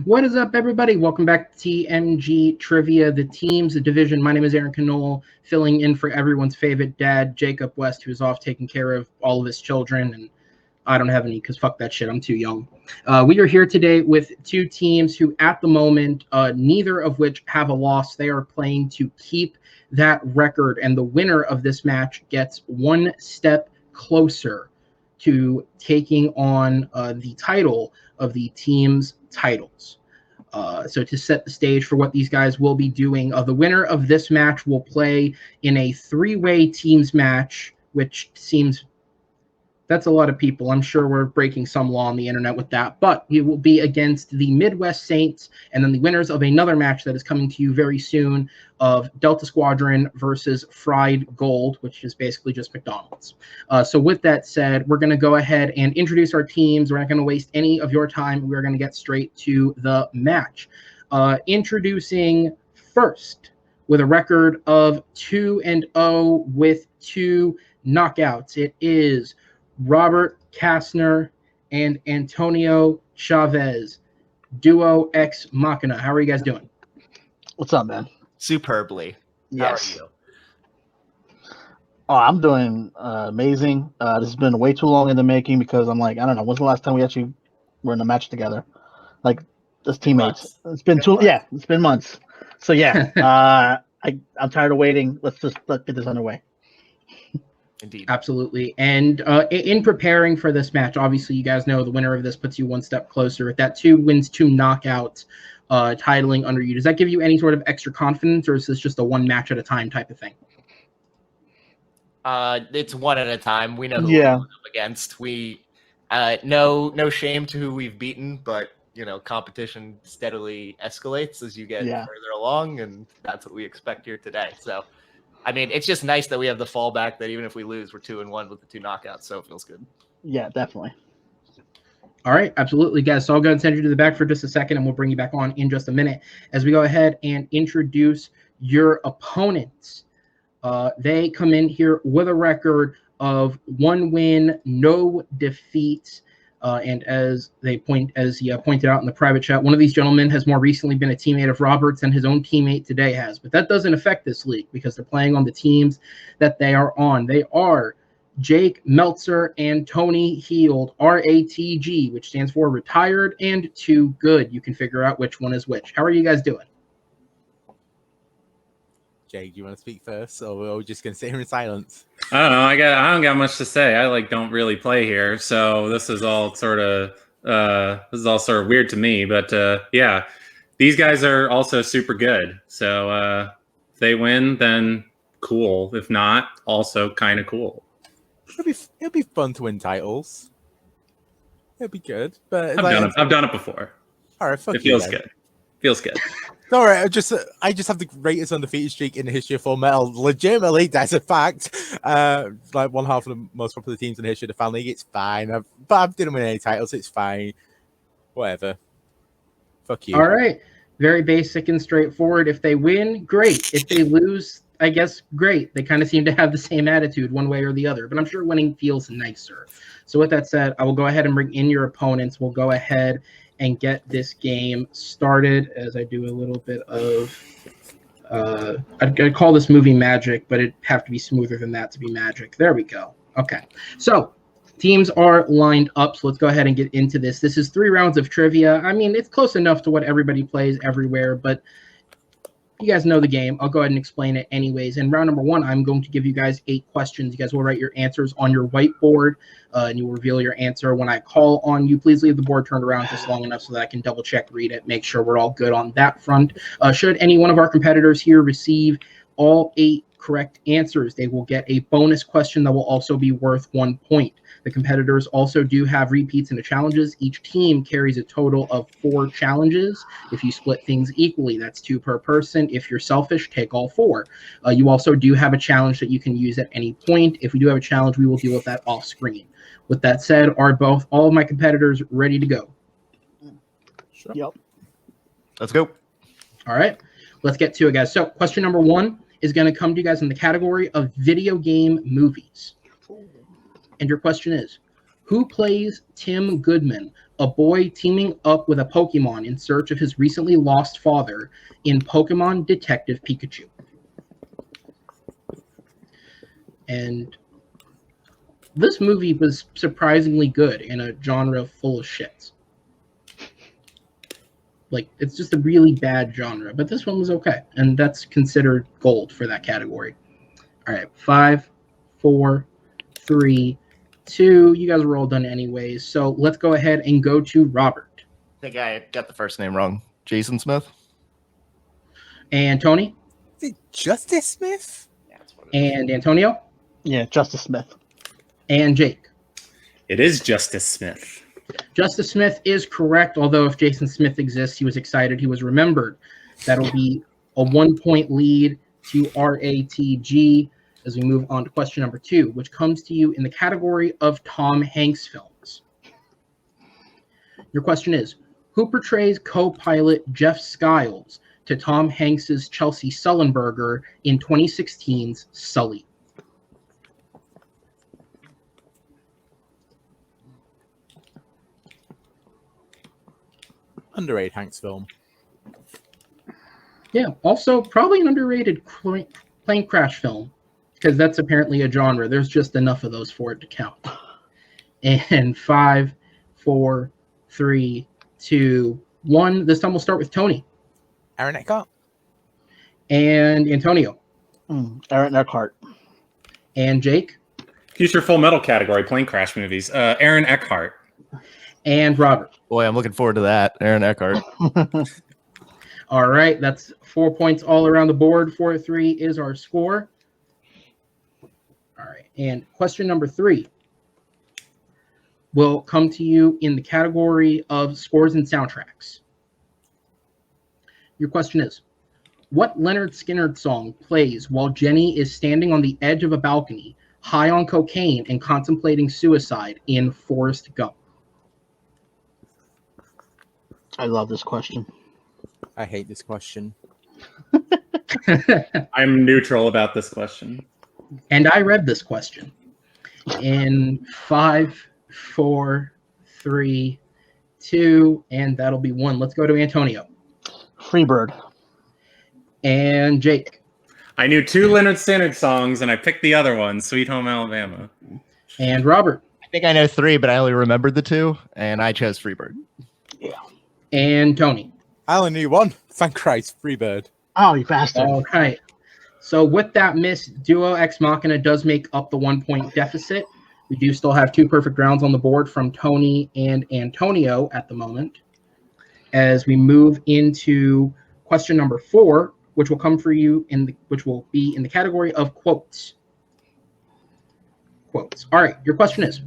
What is up, everybody? Welcome back to TMG Trivia, the teams, the division. My name is Aaron Knoll, filling in for everyone's favorite dad, Jacob West, who's off taking care of all of his children, and I don't have any because fuck that shit. I'm too young. We are here today with two teams who, at the moment, neither of which have a loss. They are playing to keep that record, and the winner of this match gets one step closer to taking on the title of the team's titles. So to set the stage for what these guys will be doing, the winner of this match will play in a three-way teams match, which seems that's a lot of people. I'm sure we're breaking some law on the internet with that, but it will be against the Midwest Saints and then the winners of another match that is coming to you very soon of Delta Squadron versus Fried Gold, which is basically just McDonald's. So with that said, we're going to go ahead and introduce our teams. We're not going to waste any of your time. We're going to get straight to the match. Introducing first with a record of 2-0 with 2 knockouts. It is Robert Kastner and Antonio Chavez, duo ex Machina. How are you guys doing? What's up, man? Superbly. Yes. How are you? Oh, I'm doing amazing. This has been way too long in the making because I'm like, I don't know, when's the last time we actually were in a match together? Like, as teammates. It's been it's been months. So yeah, I'm tired of waiting. Let's get this underway. Indeed. Absolutely. And in preparing for this match, obviously you guys know the winner of this puts you one step closer. With that 2 wins, 2 knockouts titling under you, does that give you any sort of extra confidence, or is this just a one match at a time type of thing? It's one at a time. We know who we're up against. We no shame to who we've beaten, but competition steadily escalates as you get further along, and that's what we expect here today. So I mean, it's just nice that we have the fallback that even if we lose, we're 2-1 with the 2 knockouts, so it feels good. Yeah, definitely. All right, absolutely, guys. So I'll go ahead and send you to the back for just a second, and we'll bring you back on in just a minute as we go ahead and introduce your opponents. They come in here with a record of 1 win, no defeats. And as he pointed out in the private chat, one of these gentlemen has more recently been a teammate of Roberts than his own teammate today has. But that doesn't affect this league because they're playing on the teams that they are on. They are Jake Meltzer and Tony Heald, RATG, which stands for Retired and Too Good. You can figure out which one is which. How are you guys doing? Jake, do you want to speak first, or are we just going to sit here in silence? I don't know. I don't got much to say. I don't really play here, so this is all sort of weird to me. But yeah, these guys are also super good. So if they win, then cool. If not, also kind of cool. It'll be fun to win titles. It'll be good. But I've done it before. All right, it feels good. Feels good. All right, I just have the greatest undefeated streak in the history of Full Metal. Legitimately, that's a fact. Like one half of the most popular teams in the history of the fan league. It's fine. But I didn't win any titles. It's fine. Whatever. Fuck you. All right. Very basic and straightforward. If they win, great. If they lose, I guess great. They kind of seem to have the same attitude one way or the other. But I'm sure winning feels nicer. So with that said, I will go ahead and bring in your opponents. We'll go ahead and get this game started as I do a little bit of, I'd call this movie magic, but it'd have to be smoother than that to be magic. There we go. Okay. So teams are lined up. So let's go ahead and get into this. This is 3 rounds of trivia. I mean, it's close enough to what everybody plays everywhere, but you guys know the game. I'll go ahead and explain it anyways. In round number 1, I'm going to give you guys 8 questions. You guys will write your answers on your whiteboard, and you will reveal your answer when I call on you. Please leave the board turned around just long enough so that I can double check, read it, make sure we're all good on that front. Should any one of our competitors here receive all 8 correct answers, they will get a bonus question that will also be worth 1 point. The competitors also do have repeats into challenges. Each team carries a total of 4 challenges. If you split things equally, that's 2 per person. If you're selfish, take all 4. You also do have a challenge that you can use at any point. If we do have a challenge, we will deal with that off screen. With that said, are all of my competitors ready to go? Sure. Yep. Let's go. All right, let's get to it, guys. So question number 1 is going to come to you guys in the category of video game movies. And your question is, Who plays Tim Goodman, a boy teaming up with a Pokemon in search of his recently lost father in Pokemon Detective Pikachu? And this movie was surprisingly good in a genre full of shits. Like, it's just a really bad genre, but this one was okay, and that's considered gold for that category. All right, 5, 4, 3, 2. You guys were all done anyways, so let's go ahead and go to Robert. I think I got the first name wrong. Jason Smith. And Tony? Is it Justice Smith? Yeah, that's what it is. And Antonio? Yeah, Justice Smith. And Jake? It is Justice Smith. Justice Smith is correct, although if Jason Smith exists, he was excited he was remembered. That'll be a 1-point lead to RATG as we move on to question number 2, which comes to you in the category of Tom Hanks films. Your question is, who portrays co-pilot Jeff Skiles to Tom Hanks's Chelsea Sullenberger in 2016's Sully? Underrated Hanks film. Yeah, also probably an underrated plane crash film, because that's apparently a genre. There's just enough of those for it to count. And 5, 4, 3, 2, 1. This time we'll start with Tony. Aaron Eckhart. And Antonio. Aaron Eckhart. And Jake. Future Full Metal category, plane crash movies. Aaron Eckhart. And Robert. Boy, I'm looking forward to that. Aaron Eckhart. All right, that's 4 points all around the board. 4-3 is our score. All right, and question number 3 will come to you in the category of scores and soundtracks. Your question is, what Leonard Skinner song plays while Jenny is standing on the edge of a balcony, high on cocaine and contemplating suicide in Forrest Gump? I love this question. I hate this question. I'm neutral about this question. And I read this question. In 5, 4, 3, 2, and that'll be 1. Let's go to Antonio. Freebird. And Jake. I knew 2 Leonard Skinner songs, and I picked the other one, Sweet Home Alabama. And Robert. I think I know 3, but I only remembered the 2, and I chose Freebird. Yeah. And Tony. I only knew 1. Thank Christ, Freebird. Oh, you bastard. All right. So with that miss, Duo Ex Machina does make up the 1-point deficit. We do still have 2 perfect rounds on the board from Tony and Antonio at the moment. As we move into question number 4, which will come for you which will be in the category of quotes. Quotes. All right, your question is,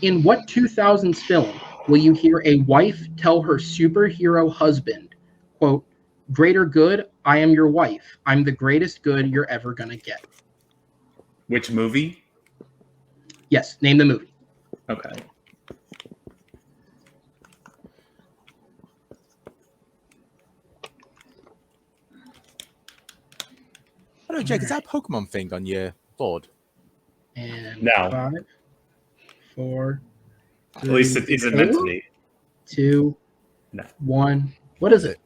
in what 2000s film will you hear a wife tell her superhero husband, quote, "Greater good, I am your wife. I'm the greatest good you're ever gonna get"? Which movie? Yes, name the movie. Okay. Hello, Jake. Is that a Pokemon thing on your board? And No. 5, 4, At least is it meant to be? 2, No. 1. What is it?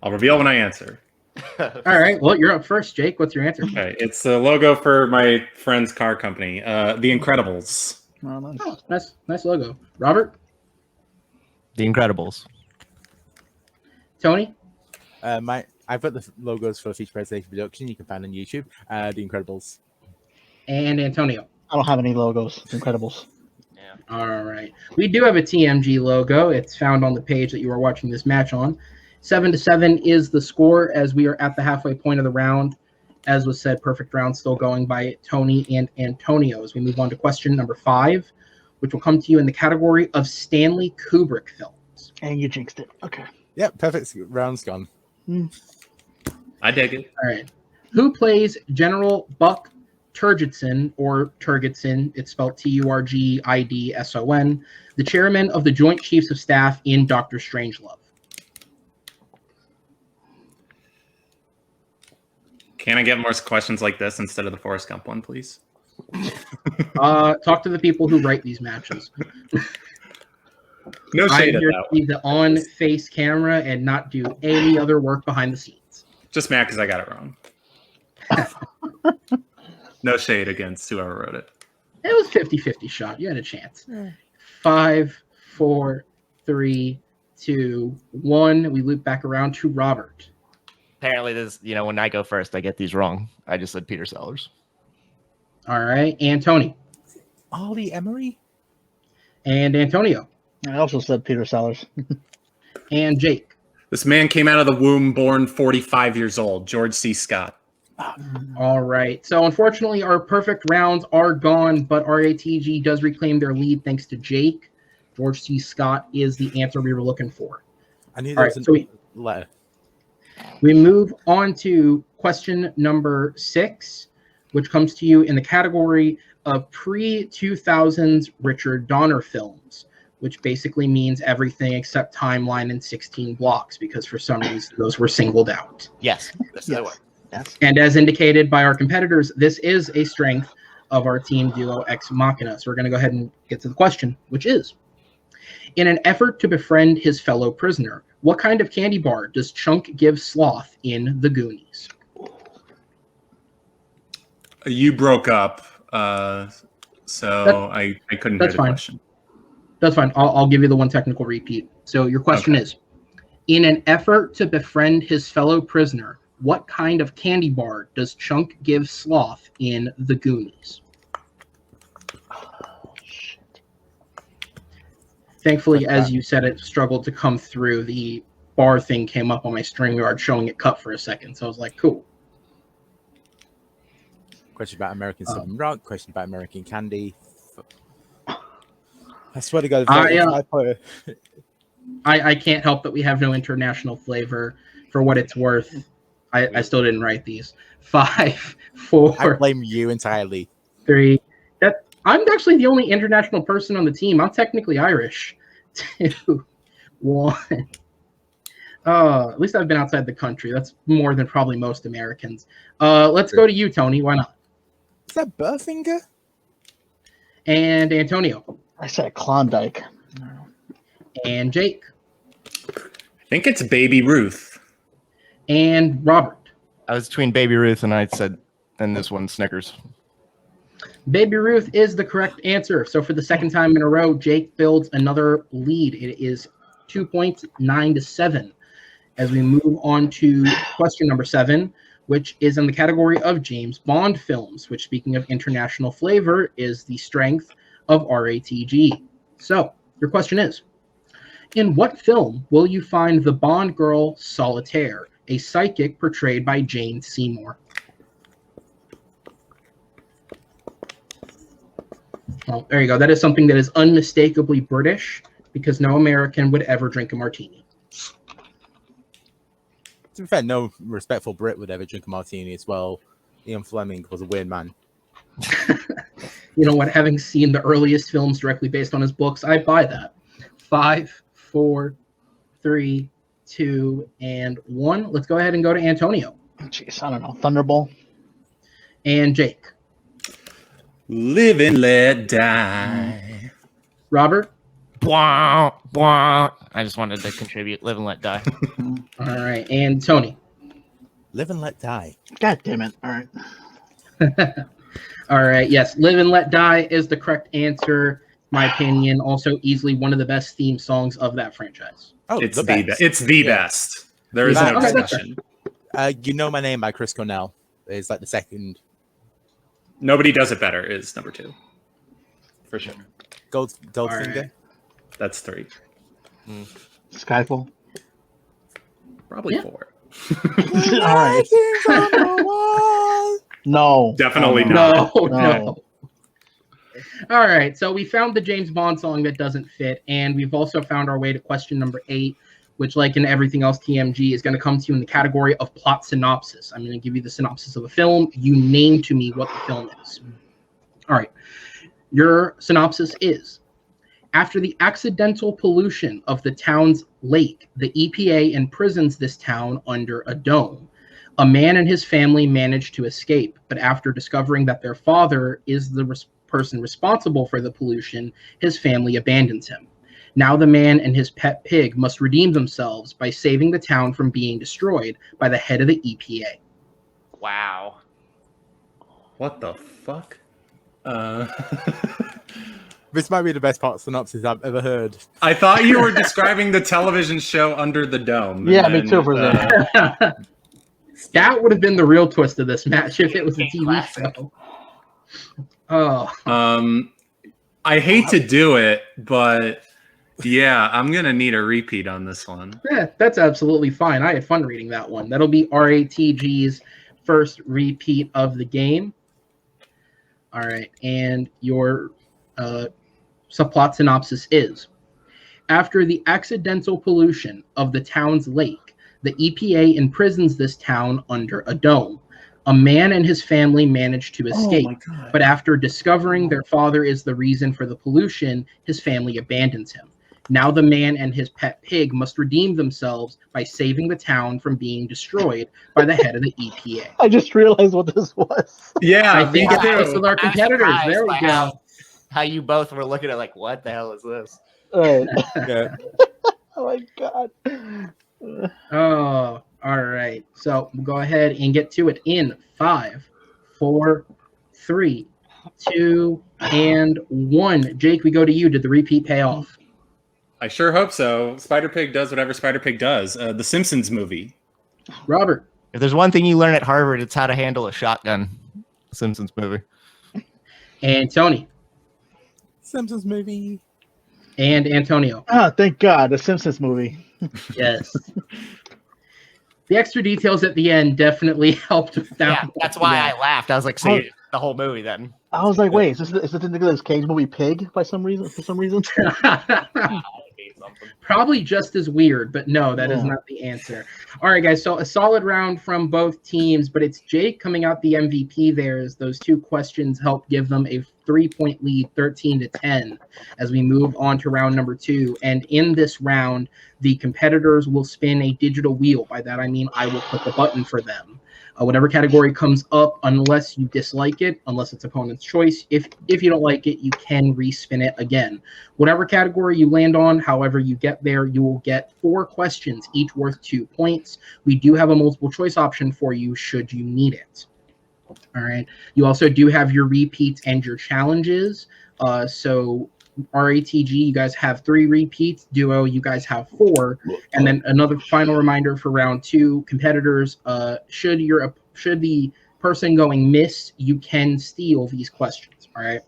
I'll reveal when I answer. All right. Well, you're up first, Jake. What's your answer? Okay, it's the logo for my friend's car company, The Incredibles. Oh, nice. Oh, nice logo. Robert? The Incredibles. Tony? I've got the logos for Feature Presentation Production. You can find on YouTube. The Incredibles. And Antonio? I don't have any logos. Incredibles. Yeah. All right. We do have a TMG logo. It's found on the page that you are watching this match on. 7-7 is the score as we are at the halfway point of the round. As was said, perfect round still going by Tony and Antonio. As we move on to question number 5, which will come to you in the category of Stanley Kubrick films. And you jinxed it. Okay. Yep, perfect. Round's gone. I dig it. All right. Who plays General Buck Turgidson, or Turgidson, it's spelled Turgidson, the chairman of the Joint Chiefs of Staff in Dr. Strangelove? Can I get more questions like this instead of the Forrest Gump one, please? Talk to the people who write these matches. No shade I'm at here that to be the on-face camera and not do any other work behind the scenes. Just mad because I got it wrong. No shade against whoever wrote it. It was 50-50 shot. You had a chance. 5, 4, 3, 2, 1. We loop back around to Robert. Apparently, this, when I go first, I get these wrong. I just said Peter Sellers. All right, and Tony. Ollie Emery? And Antonio. I also said Peter Sellers. And Jake. This man came out of the womb born 45 years old, George C. Scott. All right. So unfortunately, our perfect rounds are gone, but RATG does reclaim their lead thanks to Jake. George C. Scott is the answer we were looking for. I knew All there right, was so a letter. we move on to question number 6, which comes to you in the category of pre-2000s Richard Donner films, which basically means everything except Timeline and 16 Blocks, because for some reason those were singled out. Yes. They were. Yes. And as indicated by our competitors, this is a strength of our team duo Ex Machina. So we're going to go ahead and get to the question, which is, in an effort to befriend his fellow prisoner, what kind of candy bar does Chunk give Sloth in The Goonies? You broke up, so I couldn't hear the question. That's fine. I'll give you the one technical repeat. So your question is, in an effort to befriend his fellow prisoner, what kind of candy bar does Chunk give Sloth in The Goonies? Oh, shit. Thankfully, as you said, it struggled to come through. The bar thing came up on my StreamYard showing it cut for a second. So I was like, cool. Question about American Southern Rock. Question about American Candy. I swear to God, I can't help that we have no international flavor. For what it's worth, I still didn't write these. 5, 4. I blame you entirely. 3. I'm actually the only international person on the team. I'm technically Irish. 2, 1. At least I've been outside the country. That's more than probably most Americans. Let's go to you, Tony. Why not? Is that Burfinger? And Antonio. I said Klondike. And Jake. I think it's Baby Ruth. And Robert. I was between Baby Ruth and I said, and this one, Snickers. Baby Ruth is the correct answer. So for the second time in a row, Jake builds another lead. It is 2 points, 9-7. As we move on to question number 7, which is in the category of James Bond films, which, speaking of international flavor, is the strength of RATG. So your question is, in what film will you find the Bond girl Solitaire, a psychic portrayed by Jane Seymour? Well, there you go. That is something that is unmistakably British, because no American would ever drink a martini. To be fair, no respectful Brit would ever drink a martini as well. Ian Fleming was a weird man. You know what? Having seen the earliest films directly based on his books, I buy that. 5, 4, 3, 2, and 1. Let's go ahead and go to Antonio. Jeez, I don't know. Thunderball. And Jake. Live and let die. Robert. Blah, blah. I just wanted to contribute. Live and let die. All right. And Tony. Live and let die. God damn it. All right. All right. Yes. Live and Let Die is the correct answer. My opinion. Also easily one of the best theme songs of that franchise. Oh, It's the best. There is Okay, no that's discussion. You Know My Name by Chris Cornell is like the second. Nobody Does It Better is number 2. For sure. Goldfinger. Right. That's 3. Skyfall. Probably Yeah. 4. All right. No. Definitely not. No. All right. So we found the James Bond song that doesn't fit. And we've also found our way to question number 8, which, like in everything else TMG, is going to come to you in the category of plot synopsis. I'm going to give you the synopsis of a film. You name to me what the film is. All right. Your synopsis is, after the accidental pollution of the town's lake, the EPA imprisons this town under a dome. A man and his family manage to escape, but after discovering that their father is the person responsible for the pollution, his family abandons him. Now the man and his pet pig must redeem themselves by saving the town from being destroyed by the head of the EPA. Wow. What the fuck? This might be the best part synopsis I've ever heard. I thought you were describing the television show Under the Dome. Yeah, me too. For that. That would have been the real twist of this match if it was a TV show. Oh. I hate to do it, but yeah, I'm gonna need a repeat on this one. Yeah, that's absolutely fine. I had fun reading that one. That'll be RATG's first repeat of the game. All right, and your subplot synopsis is: after the accidental pollution of the town's lake, the EPA imprisons this town under a dome. A man and his family manage to escape, but after discovering their father is the reason for the pollution, his family abandons him. Now the man and his pet pig must redeem themselves by saving the town from being destroyed by the head of the EPA. I just realized what this was. Yeah, I think it's this with our competitors. There we go. How you both were looking at like, what the hell is this? All right. Yeah. Oh my god. Oh, all right. So we'll go ahead and get to it in 5, 4, 3, 2, and 1. Jake, we go to you. Did the repeat pay off? I sure hope so. Spider Pig does whatever Spider Pig does. The Simpsons movie. Robert. If there's one thing you learn at Harvard, it's how to handle a shotgun. Simpsons movie. And Tony. Simpsons movie. And Antonio. Oh, thank God. The Simpsons movie. Yes. The extra details at the end definitely helped. Yeah, that's why I laughed. I was like, so the whole movie then. I was like, wait, is this the Nicolas Cage movie Pig for some reason? Probably just as weird, but no, that is not the answer. All right, guys, so a solid round from both teams, but it's Jake coming out the MVP there as those two questions help give them a 3-point lead, 13-10, as we move on to round number 2. And in this round, the competitors will spin a digital wheel. By that, I mean I will click a button for them. Whatever category comes up, unless you dislike it, unless it's opponent's choice. If you don't like it, you can respin it again. Whatever category you land on, however you get there, you will get 4 questions, each worth 2 points. We do have a multiple choice option for you should you need it. All right. You also do have your repeats and your challenges. So RATG, you guys have 3 repeats. Duo, you guys have 4. And then another final reminder for round 2, competitors, should the person going miss, you can steal these questions. All right.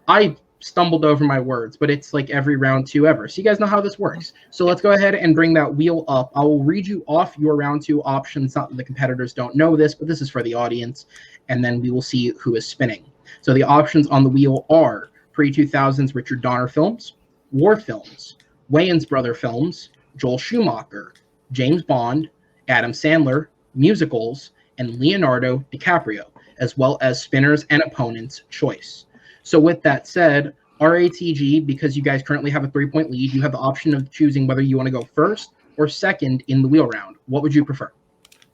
I stumbled over my words, but it's like every round 2 ever. So you guys know how this works. So let's go ahead and bring that wheel up. I will read you off your round 2 options. Not that the competitors don't know this, but this is for the audience. And then we will see who is spinning. So the options on the wheel are pre-2000s Richard Donner films, war films, Wayans brother films, Joel Schumacher, James Bond, Adam Sandler, musicals, and Leonardo DiCaprio, as well as spinners and opponents' choice. So with that said, RATG, because you guys currently have a 3-point lead, you have the option of choosing whether you want to go first or second in the wheel round. What would you prefer?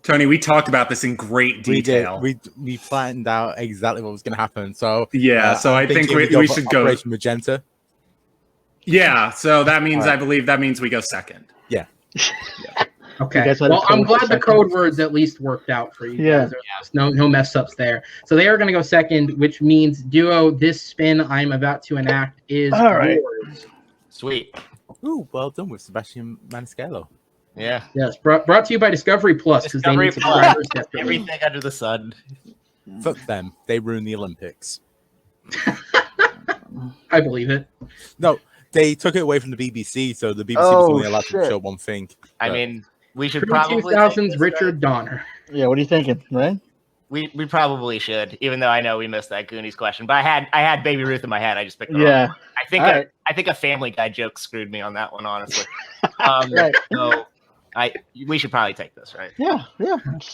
Tony, we talked about this in great detail. We planned out exactly what was going to happen. So yeah, so I think we should go Operation Magenta. Yeah, so that means I believe that means we go second. Yeah. Okay. Well, I'm glad the code words at least worked out for you. Yeah. No mess ups there. So they are going to go second, which means Duo, this spin I'm about to enact is yours. Sweet. Ooh, well done with Sebastian Maniscalco. Yeah. Yes. Brought to you by Discovery Plus because they need subscribers. Everything under the sun. Fuck them. They ruined the Olympics. I believe it. No, they took it away from the BBC, so the BBC was only allowed to show one thing. I mean, we should probably 2000s Richard Donner. Yeah, what are you thinking, right? We probably should, even though I know we missed that Goonies question. But I had Baby Ruth in my head. I just picked it up. I think a Family Guy joke screwed me on that one, honestly. Right. So we should probably take this, right? Yeah.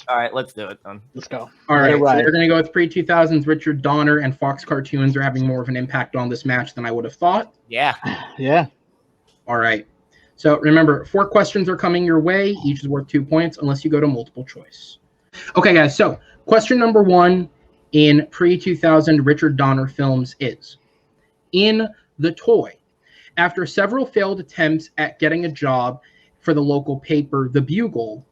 All right, let's do it then. Let's go. All right, so we're going to go with pre-2000s Richard Donner, and Fox cartoons are having more of an impact on this match than I would have thought. Yeah. Yeah. All right. So remember, 4 questions are coming your way. Each is worth 2 points unless you go to multiple choice. Okay, guys. So question number 1 in pre-2000 Richard Donner films is, in The Toy, after several failed attempts at getting a job for the local paper, The Bugle,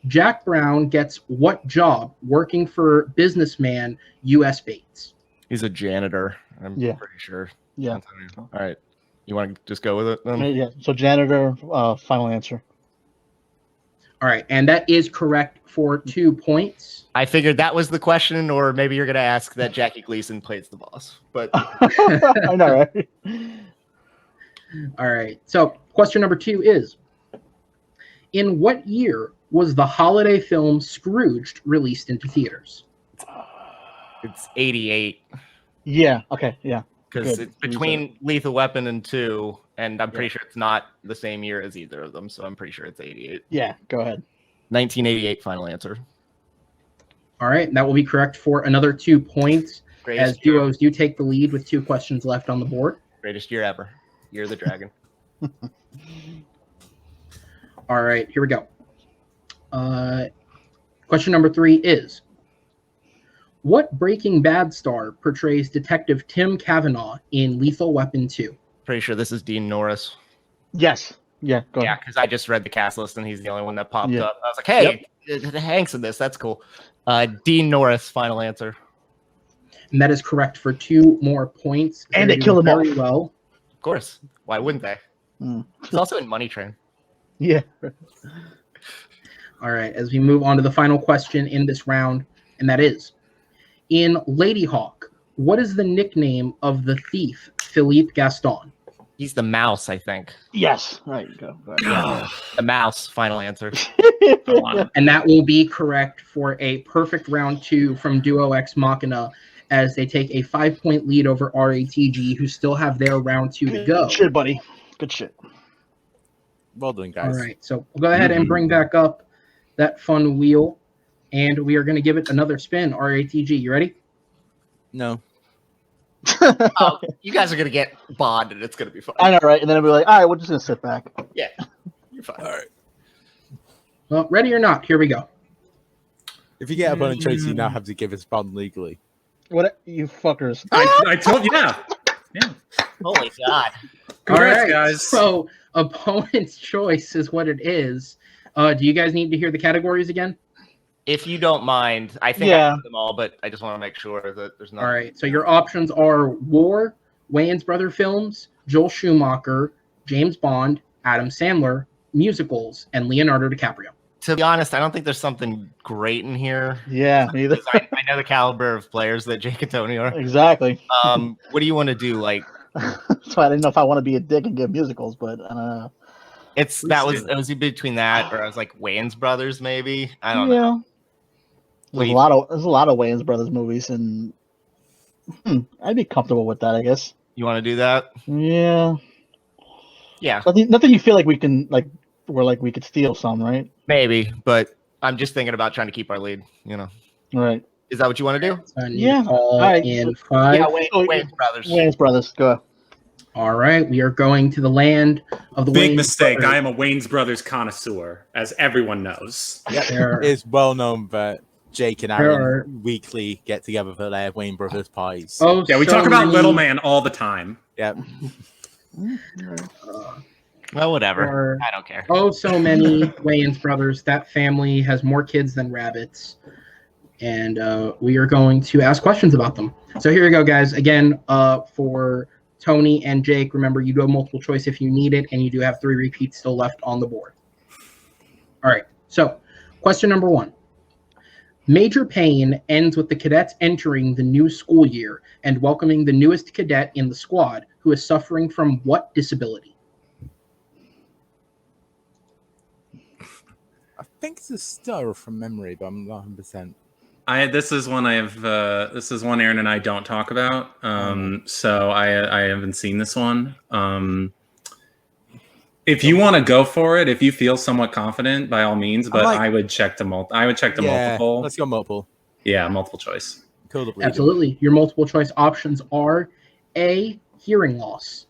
Jack Brown gets what job working for businessman U.S. Bates? He's a janitor. I'm pretty sure. Yeah. All right. You want to just go with it then? Yeah. So janitor, final answer. All right, and that is correct for 2 points. I figured that was the question, or maybe you're going to ask that Jackie Gleason plays the boss. But I know, right? All right. So question number 2 is, in what year was the holiday film Scrooged released into theaters? it's 88. Yeah. Okay. Yeah. Because it's between Lethal Weapon and 2, and I'm pretty sure it's not the same year as either of them, so I'm pretty sure it's 88. Yeah, go ahead. 1988, final answer. All right, that will be correct for another 2 points, Greatest as duos do take the lead with 2 questions left on the board. Greatest year ever. Year of the Dragon. All right, here we go. Question number 3 is, what Breaking Bad star portrays Detective Tim Kavanagh in Lethal Weapon 2? Pretty sure this is Dean Norris. Yes. Yeah, go ahead. Yeah, because I just read the cast list and he's the only one that popped up. I was like, hey, Hank's in this. That's cool. Dean Norris, final answer. And that is correct for 2 more points. And they kill him very off. well. Of course. Why wouldn't they? He's also in Money Train. Yeah. All right, as we move on to the final question in this round, and that is, in Lady Hawk, what is the nickname of the thief, Philippe Gaston? He's the mouse, I think. Yes. All right, go. Yeah. The mouse, final answer. And that will be correct for a perfect round 2 from Duo X Machina, as they take a 5-point lead over RATG, who still have their round 2 to go. Good shit, buddy. Good shit. Well done, guys. All right, so we'll go ahead and bring back up that fun wheel, and we are going to give it another spin. RATG, you ready? No. Oh, you guys are going to get bonded. It's going to be fun. I know, right? And then I'll be like, all right, we're just going to sit back. Yeah, you're fine. All right. Well, ready or not, here we go. If you get a bonus choice, you now have to give us bond legally. What, you fuckers? I told you, yeah. Holy God. Congrats, All right, guys. So opponent's choice is what it is. Do you guys need to hear the categories again? If you don't mind, I think I have them all, but I just want to make sure that there's not. All right, so your options are War, Wayans Brother Films, Joel Schumacher, James Bond, Adam Sandler, musicals, and Leonardo DiCaprio. To be honest, I don't think there's something great in here. Yeah, me either. I know the caliber of players that Jake and Tony are. Exactly. What do you want to do? Like, so I didn't know if I want to be a dick and give musicals, but I don't know. it was between that or I was like Wayans Brothers, maybe. I don't know. There's a lot of Wayans Brothers movies, and I'd be comfortable with that, I guess. You want to do that? Yeah. Yeah. Nothing you feel like we can we could steal some, right? Maybe, but I'm just thinking about trying to keep our lead. You know. Right. Is that what you want to do? Yeah. All right. In 5. Yeah, Wayans Brothers. Wayans Brothers, go. All right, we are going to the land of the Big Wayans mistake. Brothers. I am a Wayans Brothers connoisseur, as everyone knows. It's well known that Jake and Aaron weekly get together for their Wayne Brothers parties. Oh, yeah, we talk about Little Man all the time. Yeah. Well, whatever. I don't care. Oh, so many Wayans brothers. That family has more kids than rabbits. And we are going to ask questions about them. So here we go, guys. Again, for Tony and Jake, remember you do have multiple choice if you need it, and you do have 3 repeats still left on the board. All right. So question number 1. Major Payne ends with the cadets entering the new school year and welcoming the newest cadet in the squad, who is suffering from what disability? I think it's a stir from memory, but I'm not 100%. This is one Aaron and I don't talk about. So I haven't seen this one. If you want to go for it, if you feel somewhat confident, by all means. But I would check to multiple. Let's go multiple. Yeah, multiple choice. Absolutely. Your multiple choice options are A, hearing loss,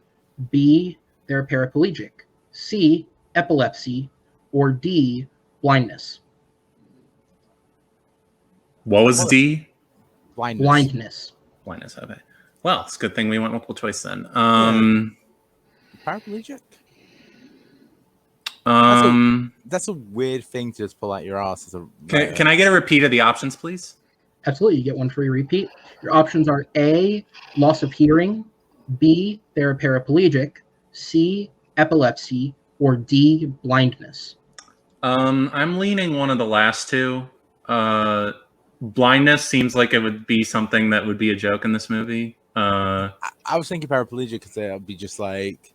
B, they're paraplegic, C, epilepsy, or D, blindness? What was D? Blindness. Blindness. Okay. Well, it's a good thing we went multiple choice then. Paraplegic? Um, That's a weird thing to just pull out your ass. Can I get a repeat of the options, please? Absolutely. You get one free repeat. Your options are A, loss of hearing, B, they're paraplegic, C, epilepsy, or D, blindness. I'm leaning one of the last two. Blindness seems like it would be something that would be a joke in this movie. I was thinking paraplegic because it would be just like,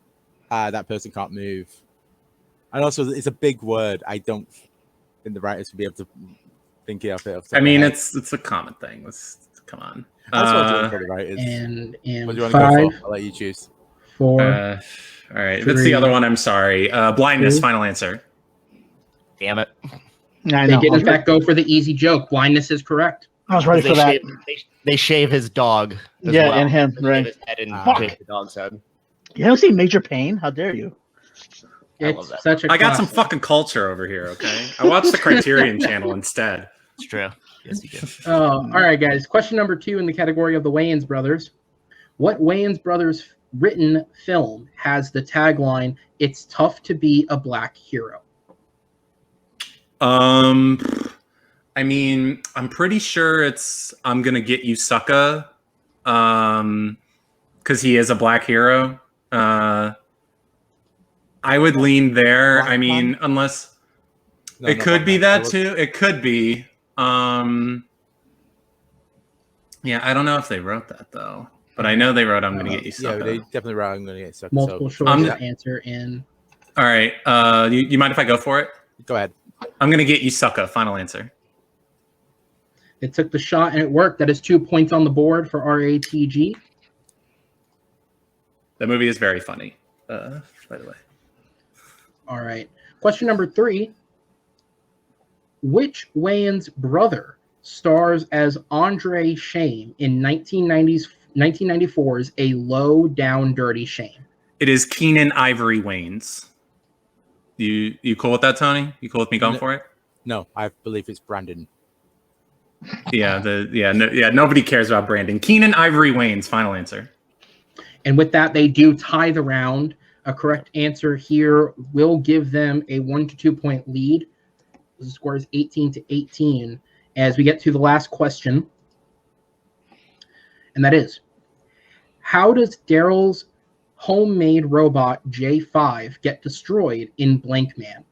that person can't move. And also, it's a big word. I don't think the writers would be able to think of it. I mean, it's a common thing. Come on. That's what I'm doing for the writers. And what do you want 5, to go for? I'll let you choose. 4. All right. If it's the other one, I'm sorry. Blindness, 2. final answer. Damn it. I They know. did, in fact, go for the easy joke. Blindness is correct. I was ready for that. They shave his dog. As Yeah, well. and him, They right. shave his head and Fuck. shave the dog's head. You haven't seen Major Pain? How dare you? I love It's that. such a I got some classic. fucking culture over here, okay? I watched the Criterion channel instead. It's true. Yes, you did. All right, guys. Question number 2 in the category of the Wayans brothers. What Wayans brothers written film has the tagline, "It's tough to be a black hero"? I mean, I'm pretty sure it's "I'm Gonna Get You, Sucka," because he is a black hero. I would lean there. Black I mean, man? unless No, it not could Black be Man. that too. It could be. Yeah, I don't know if they wrote that though, but I know they wrote "I'm Gonna Get You, Yeah, Sucka." they definitely wrote I'm Gonna Get Sucked. Multiple So, choice yeah. answer in. All right. You mind if I go for it? go ahead. I'm Gonna Get You, Sucka. Final answer. It took the shot and it worked. That is 2 points on the board for RATG. That movie is very funny, by the way. All right. Question number 3. Which Wayans brother stars as Andre Shame in 1994's A Low Down Dirty Shame? It is Keenan Ivory Wayans. You cool with that, Tony? You cool with me going for it? No, I believe it's Brandon. Nobody cares about Brandon. Keenan Ivory Wayans. Final answer. And with that, they do tie the round. A correct answer here will give them a 1 to 2 point lead. The score is 18-18 as we get to the last question. And that is, how does Daryl's homemade robot J5 get destroyed in Blank Man?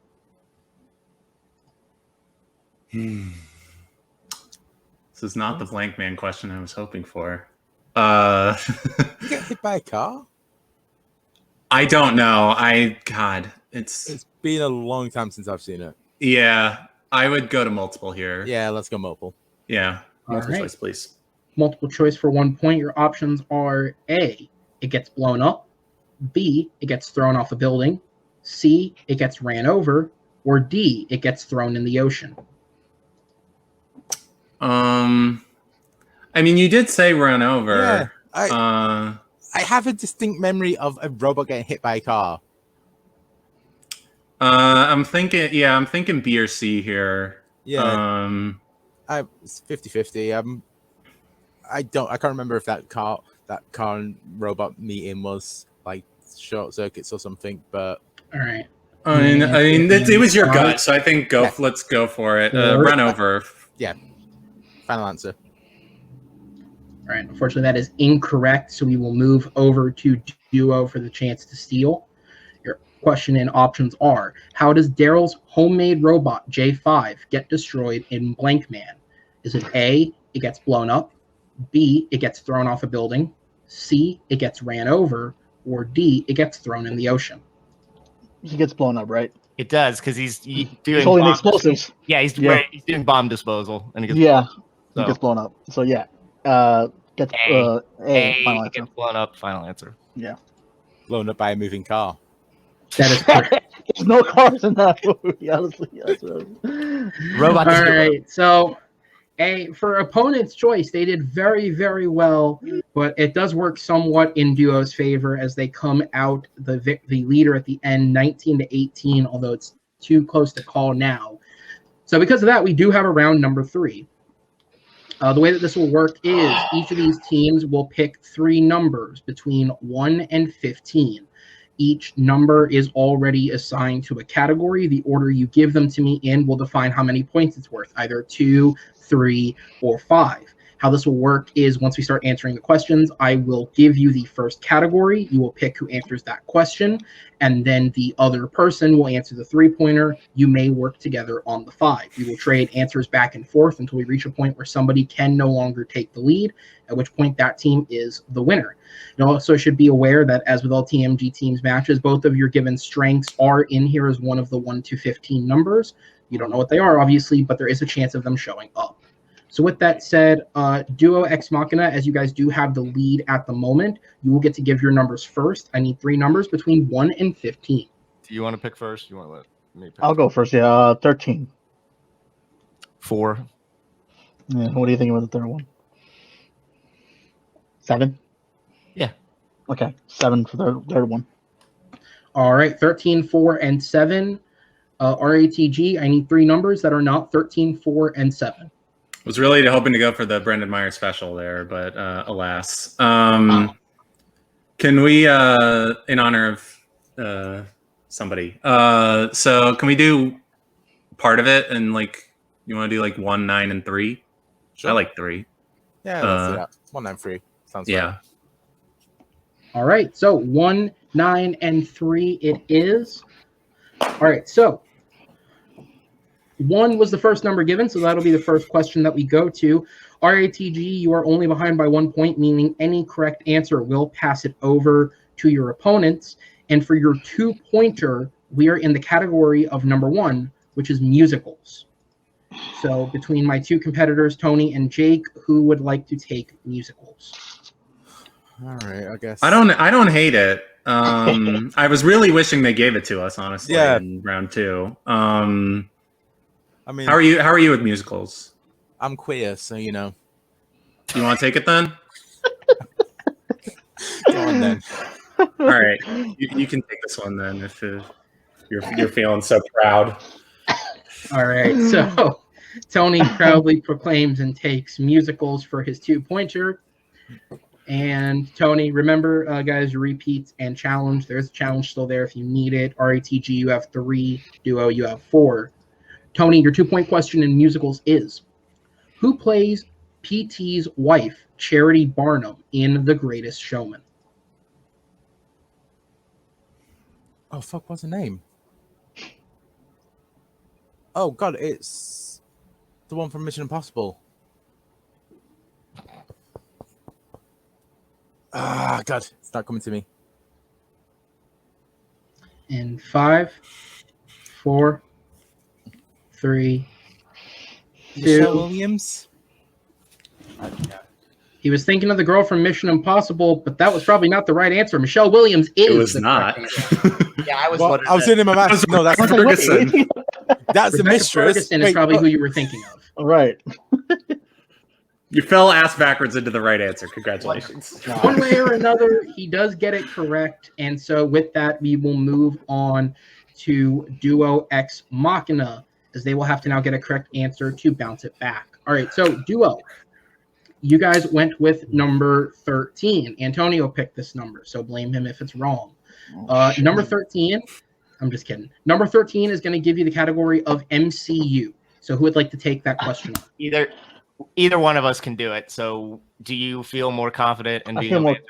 This is not the Blank Man question I was hoping for. You get hit by a car? I don't know. It's been a long time since I've seen it. Yeah, I would go to multiple here. Yeah, let's go multiple. Yeah, multiple right. choice, please. Multiple choice for 1 point. Your options are A, it gets blown up, B, it gets thrown off a building, C, it gets ran over, or D, it gets thrown in the ocean. I mean, you did say run over. Yeah, I have a distinct memory of a robot getting hit by a car. I'm thinking B or C here. Yeah. It's 50-50. I can't remember if that car and robot meeting was like short circuits or something, but all right. I mean, it was your gut, so I think let's go for it. Run over. Yeah. Final answer. All right. Unfortunately, that is incorrect. So we will move over to Duo for the chance to steal. Your question and options are: how does Daryl's homemade robot J5 get destroyed in Blank Man? Is it A, it gets blown up, B, it gets thrown off a building, C, it gets ran over, or D, it gets thrown in the ocean? He gets blown up, right? It does, because he's doing holding bomb explosives. Yeah, he's doing bomb disposal, and he gets he gets blown up. So yeah, gets A, final answer. gets blown up. Final answer. Yeah, blown up by a moving car. That is correct. There's no cars in that movie, honestly. Robot. All right, so For opponent's choice, they did very, very well, but it does work somewhat in Duo's favor as they come out the leader at the end, 19-18, although it's too close to call now. So because of that, we do have a round number 3. The way that this will work is each of these teams will pick 3 numbers between 1 and 15. Each number is already assigned to a category. The order you give them to me in will define how many points it's worth, either 2, 3, or 5. How this will work is once we start answering the questions, I will give you the first category. You will pick who answers that question, and then the other person will answer the 3-pointer. You may work together on the 5. We will trade answers back and forth until we reach a point where somebody can no longer take the lead, at which point that team is the winner. You also should be aware that, as with all TMG teams matches, both of your given strengths are in here as one of the 1 to 15 numbers. You don't know what they are, obviously, but there is a chance of them showing up. So with that said, Duo Ex Machina, as you guys do have the lead at the moment, you will get to give your numbers first. I need 3 numbers between 1 and 15. Do you want to pick first? You want to let me pick? I'll go first. Yeah, 13. 4. Yeah, what do you think about the third one? 7? Yeah. Okay, 7 for the third one. All right, 13, 4, and 7. RATG, I need 3 numbers that are not 13, 4, and 7. Was really hoping to go for the Brendan Meyer special there, but alas. Can we, in honor of somebody, so can we do part of it and like you want to do like 1, 9, and 3? Sure. I like 3. Yeah, let's do that. 1, 9, 3. Sounds yeah. Fun. All right, so 1, 9, and 3 it is. All right, so 1 was the first number given, so that'll be the first question that we go to. RATG, you are only behind by 1 point, meaning any correct answer will pass it over to your opponents. And for your 2-pointer, we are in the category of number 1, which is musicals. So between my 2 competitors, Tony and Jake, who would like to take musicals? All right, I guess. I don't hate it. I was really wishing they gave it to us, honestly, in round 2. I mean, how are you with musicals? I'm queer, so you know. You want to take it then? Go on then. All right, you can take this one then if you're feeling so proud. All right, so Tony proudly proclaims and takes musicals for his 2-pointer. And Tony, remember, guys, repeats and challenge. There's a challenge still there if you need it. RATG, you have 3. Duo, you have 4. Tony, your 2-point question in musicals is, who plays PT's wife, Charity Barnum, in The Greatest Showman? Oh, fuck, what's her name? Oh, God, it's the one from Mission Impossible. Ah, God, it's not coming to me. In 5, 4, 3, 2. Michelle Williams? He was thinking of the girl from Mission Impossible, but that was probably not the right answer. Michelle Williams is. It was not. Yeah, I was. Well, I was in my mind. No, that's Ferguson. That's the mistress. Ferguson is probably who you were thinking of. All right. You fell ass backwards into the right answer. Congratulations. One way or another, he does get it correct. And so with that, we will move on to Duo Ex Machina, as they will have to now get a correct answer to bounce it back. All right, so Duo, you guys went with number 13. Antonio picked this number, so blame him if it's wrong. Number 13, I'm just kidding. Number 13 is going to give you the category of MCU. So who would like to take that question on? Either one of us can do it. So, do you feel more confident in being able to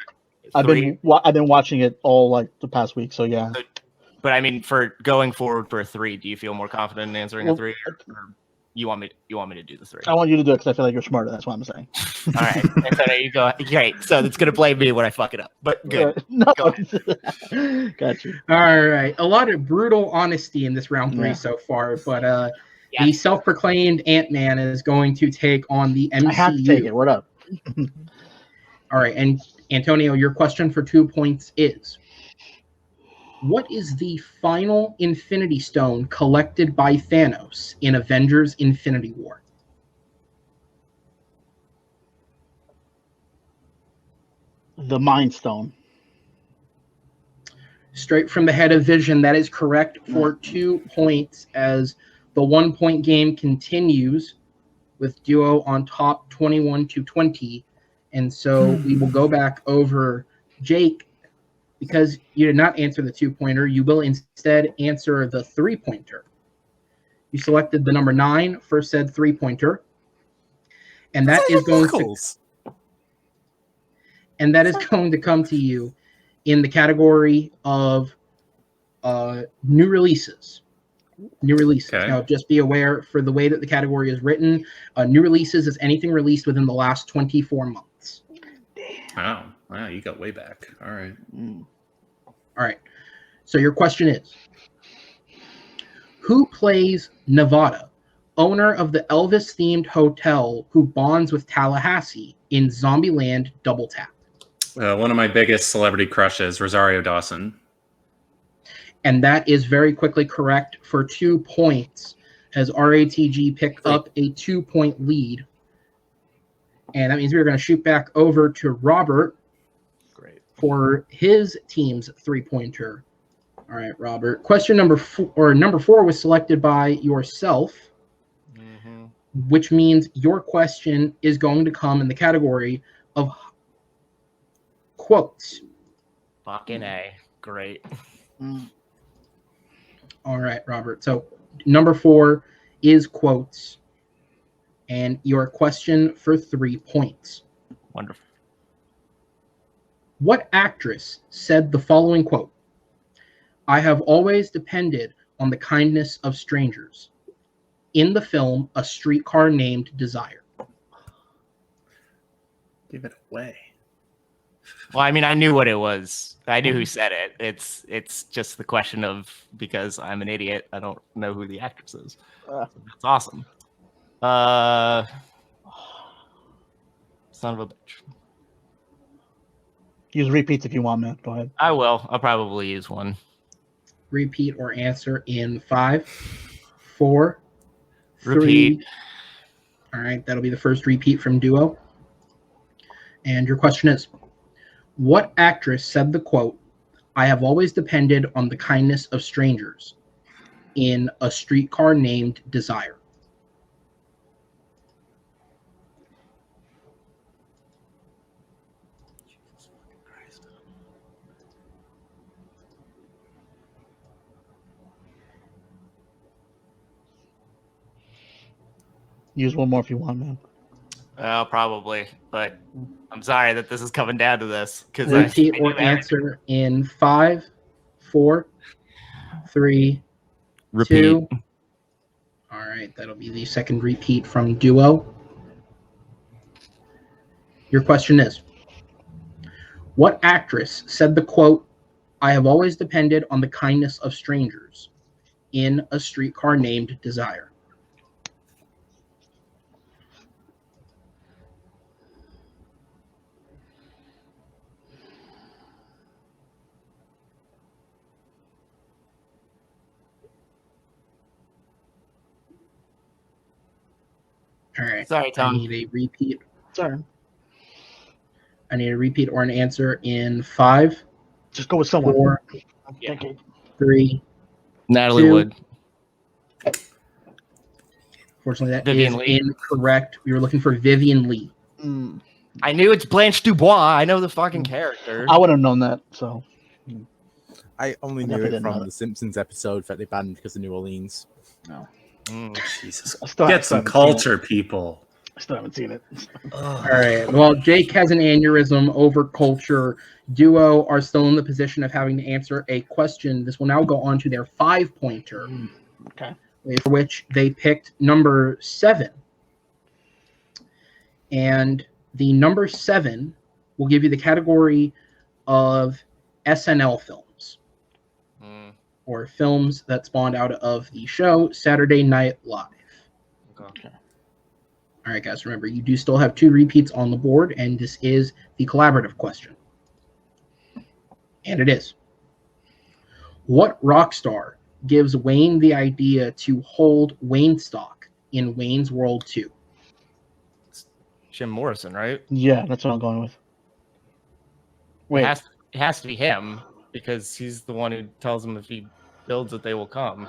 answer? I've been watching it all like the past week, so yeah. But I mean, for going forward for a 3, do you feel more confident in answering a 3, or you want me to do the 3? I want you to do it because I feel like you're smarter. That's what I'm saying. All right, and so there you go. Great. So it's gonna blame me when I fuck it up. But good. No. Go ahead. Got you. All right. A lot of brutal honesty in this round 3 so far, but the self-proclaimed Ant-Man is going to take on the MCU. I have to take it. What up? All right. And Antonio, your question for 2 points is, what is the final Infinity Stone collected by Thanos in Avengers Infinity War? The Mind Stone. Straight from the head of Vision, that is correct for 2 points as the 1 point game continues with Duo on top 21-20. And so we will go back over Jake because you did not answer the 2-pointer. You will instead answer the 3-pointer. You selected the number 9 for said 3-pointer. And that is going to come to you in the category of new releases. New releases. Okay. Now, just be aware for the way that the category is written, new releases is anything released within the last 24 months. Wow, you got way back. All right. All right. So your question is, who plays Nevada, owner of the Elvis-themed hotel who bonds with Tallahassee in Zombieland Double Tap? One of my biggest celebrity crushes, Rosario Dawson. And that is very quickly correct for 2 points as RATG picked up a 2-point lead. And that means we're going to shoot back over to Robert for his team's 3-pointer. All right, Robert. Question number 4 was selected by yourself, which means your question is going to come in the category of quotes. Fucking A. Great. All right, Robert. So number 4 is quotes. And your question for 3 points. Wonderful. What actress said the following quote? I have always depended on the kindness of strangers. In the film, A Streetcar Named Desire. Give it away. Well, I mean, I knew what it was. I knew who said it. It's just the question of, because I'm an idiot, I don't know who the actress is. That's awesome. Son of a bitch. Use repeats if you want, man. Go ahead. I will. I'll probably use one. Repeat or answer in 5, 4, 3. Repeat. All right, that'll be the first repeat from Duo. And your question is, what actress said the quote, I have always depended on the kindness of strangers in A Streetcar Named Desire? Use one more if you want, man. Probably, but I'm sorry that this is coming down to this. Repeat or answer in 5, 4, 3, Repeat. 2. All right, that'll be the second repeat from Duo. Your question is, what actress said the quote, I have always depended on the kindness of strangers in A Streetcar Named Desire? All right. Sorry, Tom. I need a repeat. Sorry. I need a repeat or an answer in 5. Just go with someone. 4, Yeah. 3. Natalie 2. Wood. Fortunately, that Vivian is Lee. incorrect. We were looking for Vivian Lee. I knew it's Blanche Dubois. I know the fucking character. I would have known that, so. I only knew it from the Simpsons episode that they banned because of New Orleans. No. Jesus. Get Get some culture, people. I still haven't seen it. All right. Well, Jake has an aneurysm over culture. Duo are still in the position of having to answer a question. This will now go on to their 5-pointer, Okay. for which they picked number 7. And the number 7 will give you the category of SNL films, or films that spawned out of the show Saturday Night Live. Okay. All right, guys, remember, you do still have 2 repeats on the board, and this is the collaborative question. And it is, what rock star gives Wayne the idea to hold Wayne stock in Wayne's World 2? Jim Morrison, right? Yeah, that's what I'm going with. Wait. It has to be him because he's the one who tells them if he builds it, they will come.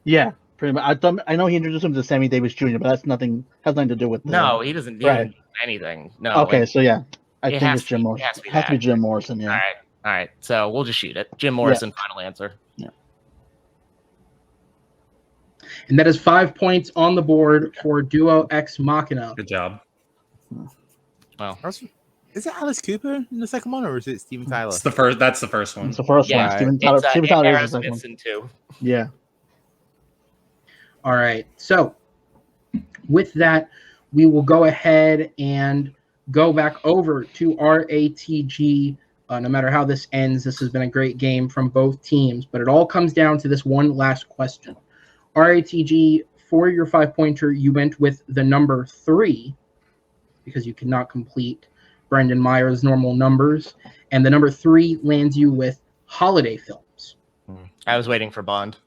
Yeah, pretty much. I know he introduced him to Sammy Davis Jr., but has nothing to do with. No, he doesn't do anything. No. Okay, so yeah, I think it's Jim Morrison. It has to be Jim Morrison. Yeah. All right. So we'll just shoot it. Jim Morrison. Yeah. Final answer. Yeah. And that is 5 points on the board for Duo Ex Machina. Good job. Well, is it Alice Cooper in the second one, or is it Steven Tyler? It's the first. That's the first one. It's the first one. Steven Tyler. Steven Tyler is the second one. Too. Yeah. All right. So with that, we will go ahead and go back over to RATG. No matter how this ends, this has been a great game from both teams, but it all comes down to this one last question. RATG, for your 5-pointer, you went with the number 3 because you could not complete Brendan Meyer's normal numbers, and the number 3 lands you with holiday films. I was waiting for Bond.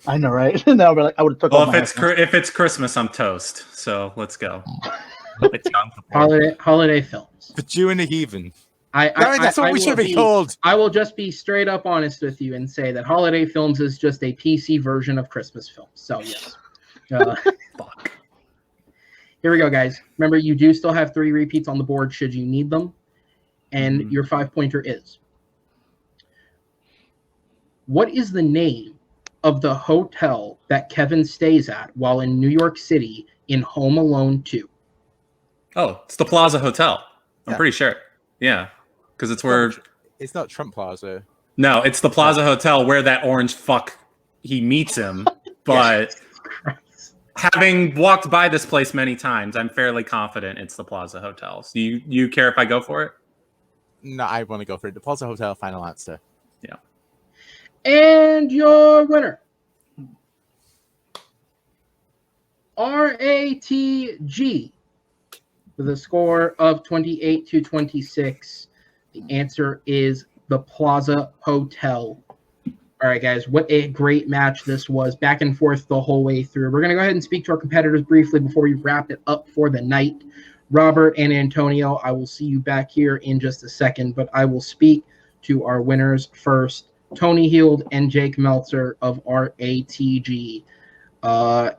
I know, right? No, but I would have took. Well, if it's Christmas, I'm toast. So let's go. Holiday films. For Jew and the Heathen. That's what we should be called. I will just be straight up honest with you and say that holiday films is just a PC version of Christmas films. So yes. Fuck. Here we go, guys. Remember, you do still have 3 repeats on the board should you need them. And your 5-pointer is: what is the name of the hotel that Kevin stays at while in New York City in Home Alone 2? Oh, it's the Plaza Hotel. I'm pretty sure. Yeah. Because it's where... It's not Trump Plaza. No, it's the Plaza Hotel where that orange fuck, he meets him. But having walked by this place many times, I'm fairly confident it's the Plaza Hotel. So you care if I go for it? No, I want to go for it. The Plaza Hotel, final answer. Yeah. And your winner, RATG, with a score of 28-26. The answer is the Plaza Hotel. All right, guys, what a great match this was. Back and forth the whole way through. We're going to go ahead and speak to our competitors briefly before we wrap it up for the night. Robert and Antonio, I will see you back here in just a second, but I will speak to our winners first, Tony Heald and Jake Meltzer of RATG.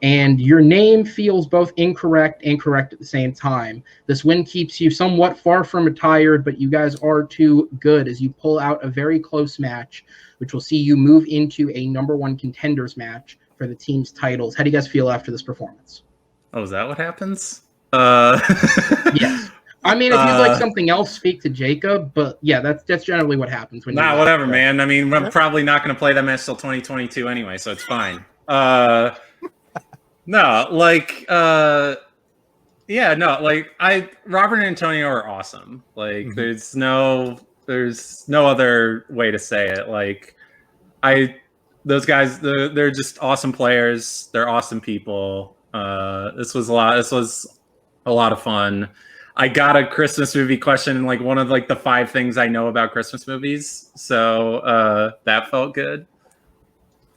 And your name feels both incorrect and correct at the same time. This win keeps you somewhat far from retired, but you guys are too good as you pull out a very close match, which will see you move into a #1 contenders match for the team's titles. How do you guys feel after this performance? Oh, is that what happens? Yes. I mean, if you'd like something else, speak to Jacob. But yeah, that's generally what happens when. Whatever, man. I mean, I'm probably not going to play that match till 2022 anyway, so it's fine. No, like, Robert and Antonio are awesome. Like, there's no other way to say it. Like, those guys, they're just awesome players. They're awesome people. This was a lot of fun. I got a Christmas movie question in like one of like the 5 things I know about Christmas movies. So that felt good.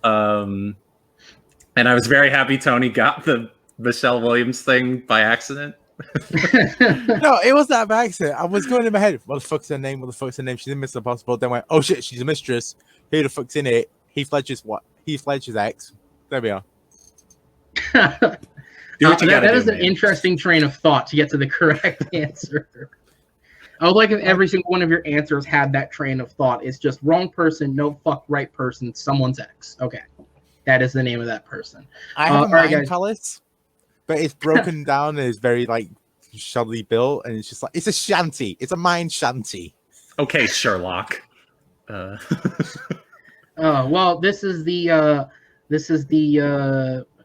And I was very happy Tony got the Michelle Williams thing by accident. No, it was not by accident. I was going in my head, what the fuck's her name? What the fuck's her name? She's in Mr. Impossible. Then went, oh shit, she's a mistress. Who the fuck's in it? Heath Ledger's what? Heath Ledger's ex. There we are. That is an interesting train of thought to get to the correct answer. I would like if every single one of your answers had that train of thought. It's just wrong person, no fuck right person, someone's ex. Okay. That is the name of that person. I have a mind palace, but it's broken down and it's very like shoddily built, and it's just like it's a shanty. It's a mind shanty. Okay, Sherlock. Well, this is the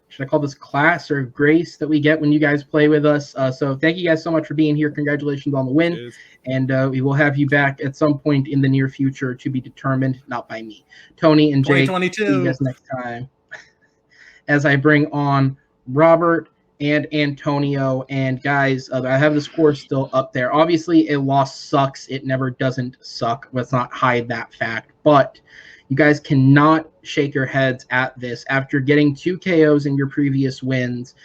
should I call this class or grace that we get when you guys play with us? So thank you guys so much for being here. Congratulations on the win. Cheers. And we will have you back at some point in the near future to be determined, not by me. Tony and Jake, see you guys next time. As I bring on Robert and Antonio. And guys, I have the score still up there. Obviously, a loss sucks. It never doesn't suck. Let's not hide that fact. But you guys cannot shake your heads at this. After getting 2 KOs in your previous wins,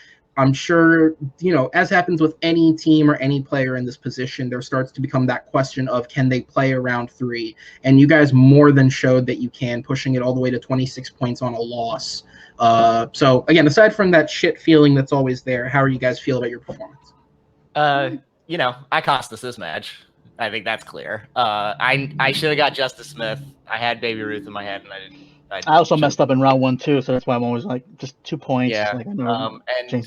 I'm sure, as happens with any team or any player in this position, there starts to become that question of, can they play around 3? And you guys more than showed that you can, pushing it all the way to 26 points on a loss. So again, aside from that shit feeling that's always there, how are you guys feel about your performance? I cost us this match. I think that's clear. I should have got Justice Smith. I had Baby Ruth in my head, and I didn't. I also messed up in round 1 too, so that's why I'm always like just 2 points. Yeah. Like I know and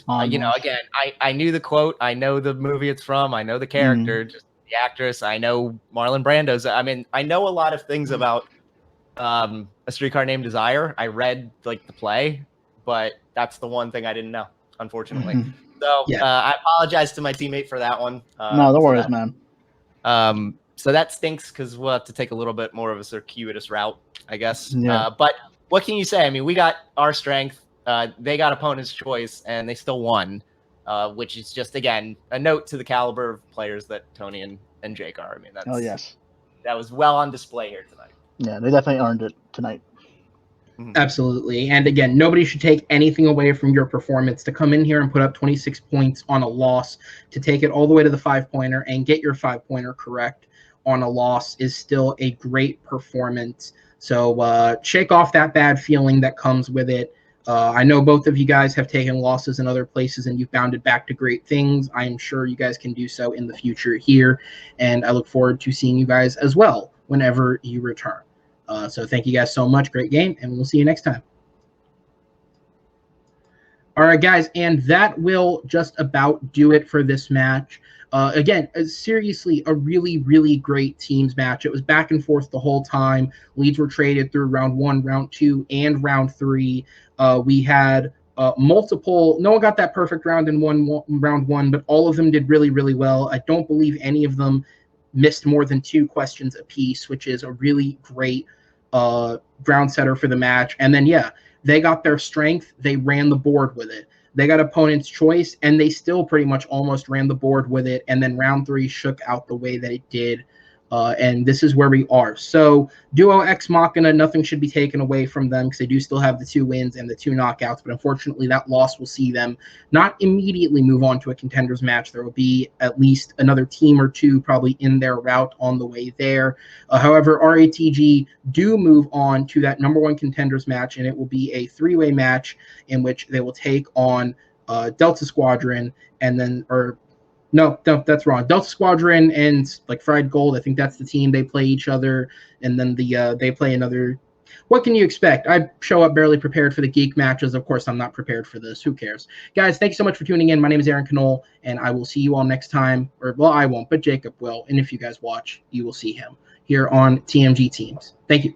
again, I knew the quote. I know the movie it's from. I know the character, just the actress. I know Marlon Brando's. I mean, I know a lot of things about A Streetcar Named Desire. I read like the play, but that's the one thing I didn't know, unfortunately. So I apologize to my teammate for that one. No, no worries, man. So that stinks because we'll have to take a little bit more of a circuitous route, I guess. Yeah. But what can you say? I mean, we got our strength. They got opponent's choice, and they still won, which is just, again, a note to the caliber of players that Tony and Jake are. I mean, that was well on display here tonight. Yeah, they definitely earned it tonight. Absolutely. And again, nobody should take anything away from your performance. To come in here and put up 26 points on a loss, to take it all the way to the 5-pointer and get your 5-pointer correct on a loss is still a great performance. So shake off that bad feeling that comes with it. I know both of you guys have taken losses in other places and you've bounded back to great things. I am sure you guys can do so in the future here. And I look forward to seeing you guys as well whenever you return. So thank you guys so much. Great game, and we'll see you next time. All right, guys, and that will just about do it for this match. Again, seriously, a really, really great teams match. It was back and forth the whole time. Leads were traded through round 1, round 2, and round 3. We had multiple. No one got that perfect round in round 1, but all of them did really, really well. I don't believe any of them missed more than 2 questions apiece, which is a really great ground setter for the match. And then, they got their strength. They ran the board with it. They got opponent's choice, and they still pretty much almost ran the board with it. And then round 3 shook out the way that it did. And this is where we are. So Duo Ex Machina, nothing should be taken away from them because they do still have the 2 wins and the 2 knockouts. But unfortunately, that loss will see them not immediately move on to a contenders match. There will be at least another team or 2 probably in their route on the way there. However, RATG do move on to that number 1 contenders match, and it will be a 3-way match in which they will take on Delta Squadron and then, No, that's wrong. Delta Squadron and like Fried Gold, I think that's the team. They play each other, and then they play another. What can you expect? I show up barely prepared for the geek matches. Of course, I'm not prepared for this. Who cares? Guys, thank you so much for tuning in. My name is Aaron Knoll, and I will see you all next time. I won't, but Jacob will. And if you guys watch, you will see him here on TMG Teams. Thank you.